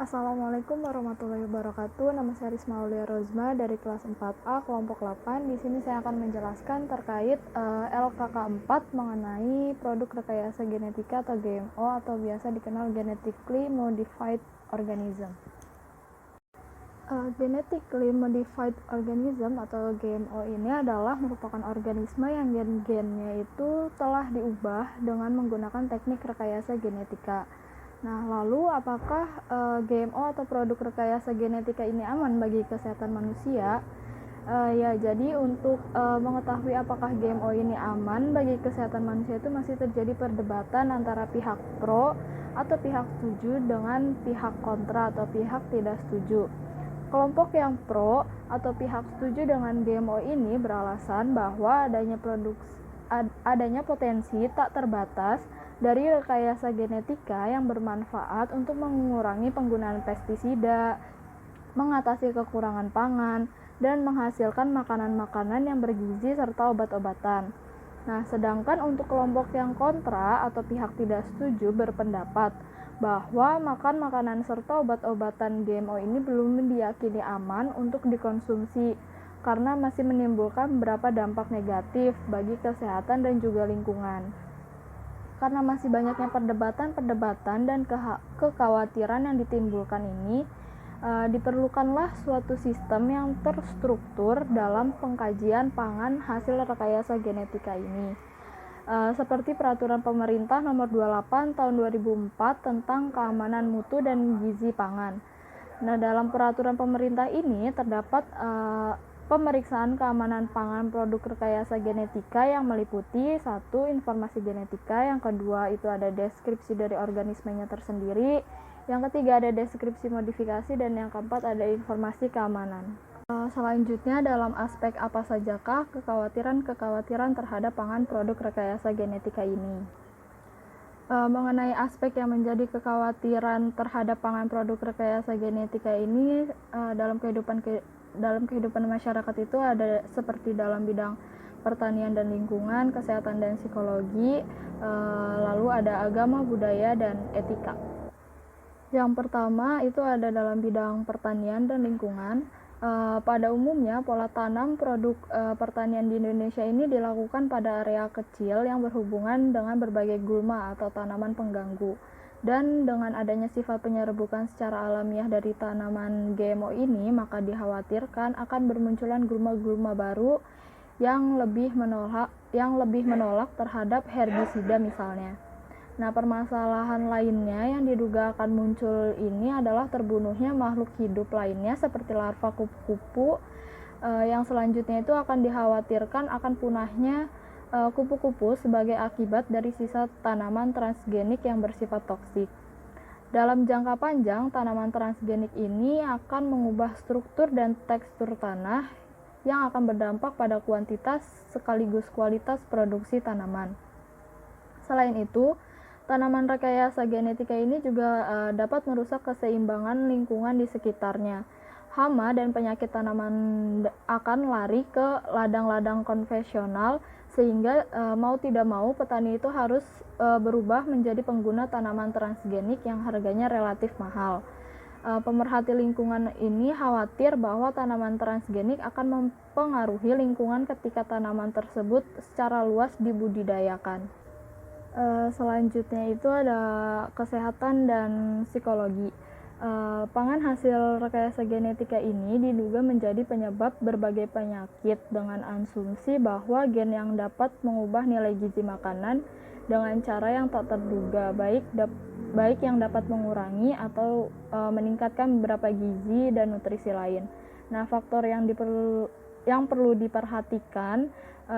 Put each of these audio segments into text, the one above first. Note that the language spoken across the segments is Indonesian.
Assalamualaikum warahmatullahi wabarakatuh. Nama saya Risma Aulia Rozma dari kelas 4A kelompok 8. Di sini saya akan menjelaskan terkait LKK 4 mengenai produk rekayasa genetika atau GMO atau biasa dikenal Genetically Modified Organism. Genetically Modified Organism atau GMO ini adalah merupakan organisme yang gen-gennya itu telah diubah dengan menggunakan teknik rekayasa genetika. Nah, lalu apakah GMO atau produk rekayasa genetika ini aman bagi kesehatan manusia? Ya, jadi untuk mengetahui apakah GMO ini aman bagi kesehatan manusia itu masih terjadi perdebatan antara pihak pro atau pihak setuju dengan pihak kontra atau pihak tidak setuju. Kelompok yang pro atau pihak setuju dengan GMO ini beralasan bahwa adanya potensi tak terbatas dari rekayasa genetika yang bermanfaat untuk mengurangi penggunaan pestisida, mengatasi kekurangan pangan, dan menghasilkan makanan-makanan yang bergizi serta obat-obatan. Nah, sedangkan untuk kelompok yang kontra atau pihak tidak setuju berpendapat bahwa makan makanan serta obat-obatan GMO ini belum diyakini aman untuk dikonsumsi karena masih menimbulkan beberapa dampak negatif bagi kesehatan dan juga lingkungan. Karena masih banyaknya perdebatan dan kekhawatiran yang ditimbulkan ini, diperlukanlah suatu sistem yang terstruktur dalam pengkajian pangan hasil rekayasa genetika ini. Seperti peraturan pemerintah nomor 28 tahun 2004 tentang keamanan mutu dan gizi pangan. Nah, dalam peraturan pemerintah ini terdapat pemeriksaan keamanan pangan produk rekayasa genetika yang meliputi satu, informasi genetika, yang kedua itu ada deskripsi dari organismenya tersendiri, yang ketiga ada deskripsi modifikasi, dan yang keempat ada informasi keamanan. Selanjutnya, dalam aspek apa sajakah kekhawatiran terhadap pangan produk rekayasa genetika ini? Mengenai aspek yang menjadi kekhawatiran terhadap pangan produk rekayasa genetika ini dalam kehidupan masyarakat itu ada seperti dalam bidang pertanian dan lingkungan, kesehatan dan psikologi, lalu ada agama, budaya, dan etika. Yang pertama itu ada dalam bidang pertanian dan lingkungan. Pada umumnya, pola tanam produk pertanian di Indonesia ini dilakukan pada area kecil yang berhubungan dengan berbagai gulma atau tanaman pengganggu. Dan dengan adanya sifat penyerbukan secara alamiah dari tanaman GMO ini, maka dikhawatirkan akan bermunculan gulma-gulma baru yang lebih menolak terhadap herbisida misalnya. Nah, permasalahan lainnya yang diduga akan muncul ini adalah terbunuhnya makhluk hidup lainnya seperti larva kupu-kupu, yang selanjutnya itu akan dikhawatirkan akan punahnya kupu-kupu sebagai akibat dari sisa tanaman transgenik yang bersifat toksik. Dalam jangka panjang, tanaman transgenik ini akan mengubah struktur dan tekstur tanah yang akan berdampak pada kuantitas sekaligus kualitas produksi tanaman. Selain itu, tanaman rekayasa genetika ini juga dapat merusak keseimbangan lingkungan di sekitarnya. Hama dan penyakit tanaman akan lari ke ladang-ladang konvensional sehingga mau tidak mau petani itu harus berubah menjadi pengguna tanaman transgenik yang harganya relatif mahal. Pemerhati lingkungan ini khawatir bahwa tanaman transgenik akan mempengaruhi lingkungan ketika tanaman tersebut secara luas dibudidayakan. Selanjutnya itu ada kesehatan dan psikologi. Pangan hasil rekayasa genetika ini diduga menjadi penyebab berbagai penyakit dengan asumsi bahwa gen yang dapat mengubah nilai gizi makanan dengan cara yang tak terduga, baik yang dapat mengurangi atau meningkatkan beberapa gizi dan nutrisi lain. Nah, faktor yang perlu diperhatikan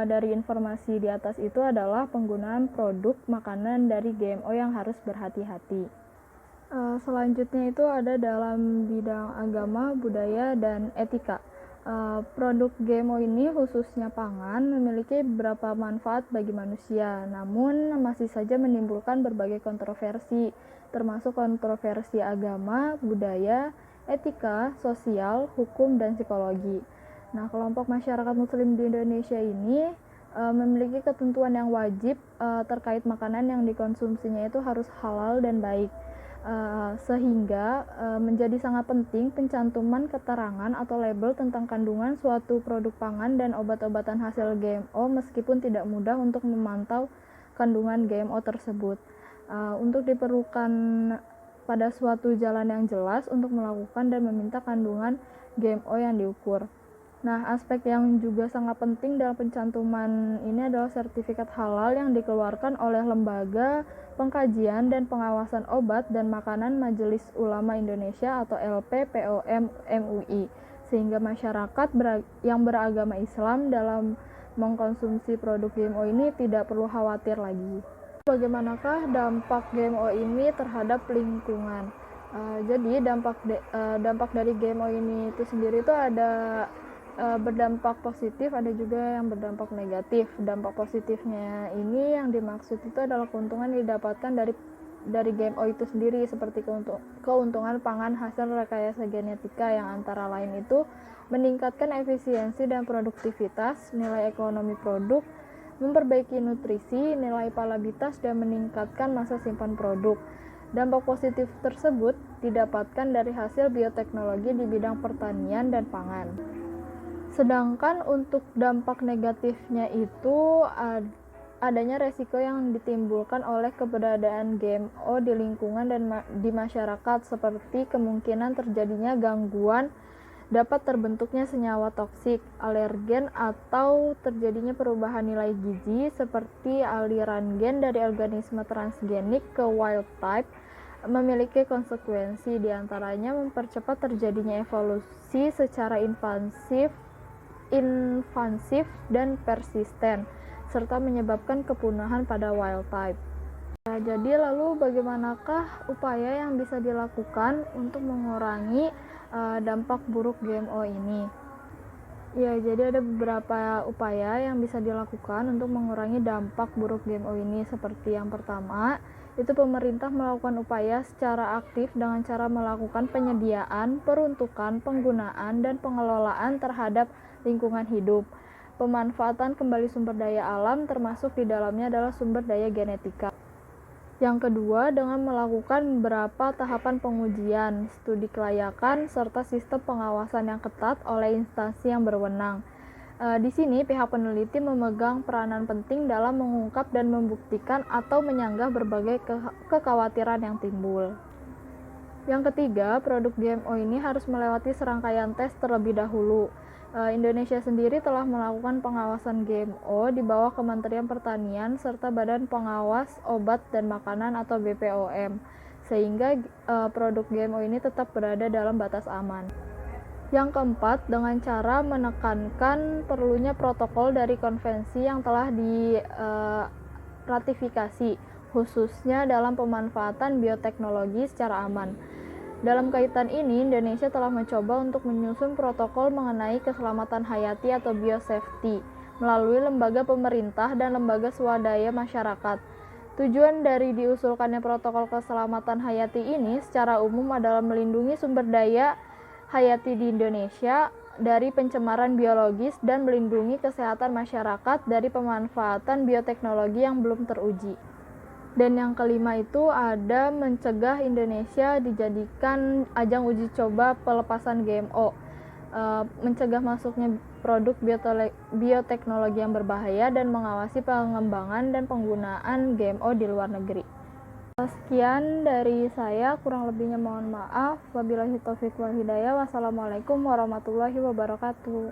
dari informasi di atas itu adalah penggunaan produk makanan dari GMO yang harus berhati-hati. Selanjutnya itu ada dalam bidang agama, budaya, dan etika. Produk GMO ini khususnya pangan memiliki beberapa manfaat bagi manusia, namun masih saja menimbulkan berbagai kontroversi, termasuk kontroversi agama, budaya, etika, sosial, hukum, dan psikologi. Nah, kelompok masyarakat muslim di Indonesia ini memiliki ketentuan yang wajib terkait makanan yang dikonsumsinya itu harus halal dan baik. Sehingga menjadi sangat penting pencantuman keterangan atau label tentang kandungan suatu produk pangan dan obat-obatan hasil GMO meskipun tidak mudah untuk memantau kandungan GMO tersebut. Untuk diperlukan pada suatu jalan yang jelas untuk melakukan dan meminta kandungan GMO yang diukur. Nah, aspek yang juga sangat penting dalam pencantuman ini adalah sertifikat halal yang dikeluarkan oleh Lembaga Pengkajian dan Pengawasan Obat dan Makanan Majelis Ulama Indonesia atau LPPOM MUI, sehingga masyarakat yang beragama Islam dalam mengkonsumsi produk GMO ini tidak perlu khawatir lagi. Bagaimanakah dampak GMO ini terhadap lingkungan? Jadi dampak dari GMO ini itu sendiri itu ada berdampak positif, ada juga yang berdampak negatif. Dampak positifnya ini yang dimaksud itu adalah keuntungan yang didapatkan dari GMO itu sendiri, seperti keuntungan pangan hasil rekayasa genetika yang antara lain itu meningkatkan efisiensi dan produktivitas, nilai ekonomi produk, memperbaiki nutrisi, nilai palabilitas, dan meningkatkan masa simpan produk. Dampak positif tersebut didapatkan dari hasil bioteknologi di bidang pertanian dan pangan. Sedangkan untuk dampak negatifnya itu adanya resiko yang ditimbulkan oleh keberadaan GMO di lingkungan dan di masyarakat, seperti kemungkinan terjadinya gangguan, dapat terbentuknya senyawa toksik, alergen, atau terjadinya perubahan nilai gizi seperti aliran gen dari organisme transgenik ke wild type memiliki konsekuensi, diantaranya mempercepat terjadinya evolusi secara invasif dan persisten, serta menyebabkan kepunahan pada wild type. Jadi lalu bagaimanakah upaya yang bisa dilakukan untuk mengurangi dampak buruk GMO ini? Ya, jadi ada beberapa upaya yang bisa dilakukan untuk mengurangi dampak buruk GMO ini, seperti yang pertama, itu pemerintah melakukan upaya secara aktif dengan cara melakukan penyediaan, peruntukan, penggunaan, dan pengelolaan terhadap lingkungan hidup. Pemanfaatan kembali sumber daya alam termasuk di dalamnya adalah sumber daya genetika. Yang kedua, dengan melakukan beberapa tahapan pengujian, studi kelayakan, serta sistem pengawasan yang ketat oleh instansi yang berwenang. Di sini pihak peneliti memegang peranan penting dalam mengungkap dan membuktikan atau menyanggah berbagai kekhawatiran yang timbul. Yang ketiga, produk GMO ini harus melewati serangkaian tes terlebih dahulu. Indonesia sendiri telah melakukan pengawasan GMO di bawah Kementerian Pertanian serta Badan Pengawas Obat dan Makanan atau BPOM, sehingga produk GMO ini tetap berada dalam batas aman. Yang keempat, dengan cara menekankan perlunya protokol dari konvensi yang telah diratifikasi, khususnya dalam pemanfaatan bioteknologi secara aman. Dalam kaitan ini, Indonesia telah mencoba untuk menyusun protokol mengenai keselamatan hayati atau biosafety melalui lembaga pemerintah dan lembaga swadaya masyarakat. Tujuan dari diusulkannya protokol keselamatan hayati ini secara umum adalah melindungi sumber daya hayati di Indonesia dari pencemaran biologis dan melindungi kesehatan masyarakat dari pemanfaatan bioteknologi yang belum teruji. Dan yang kelima itu ada mencegah Indonesia dijadikan ajang uji coba pelepasan GMO, mencegah masuknya produk bioteknologi yang berbahaya dan mengawasi pengembangan dan penggunaan GMO di luar negeri. Sekian dari saya, kurang lebihnya mohon maaf. Wabillahi taufiq wal hidayah. Wassalamualaikum warahmatullahi wabarakatuh.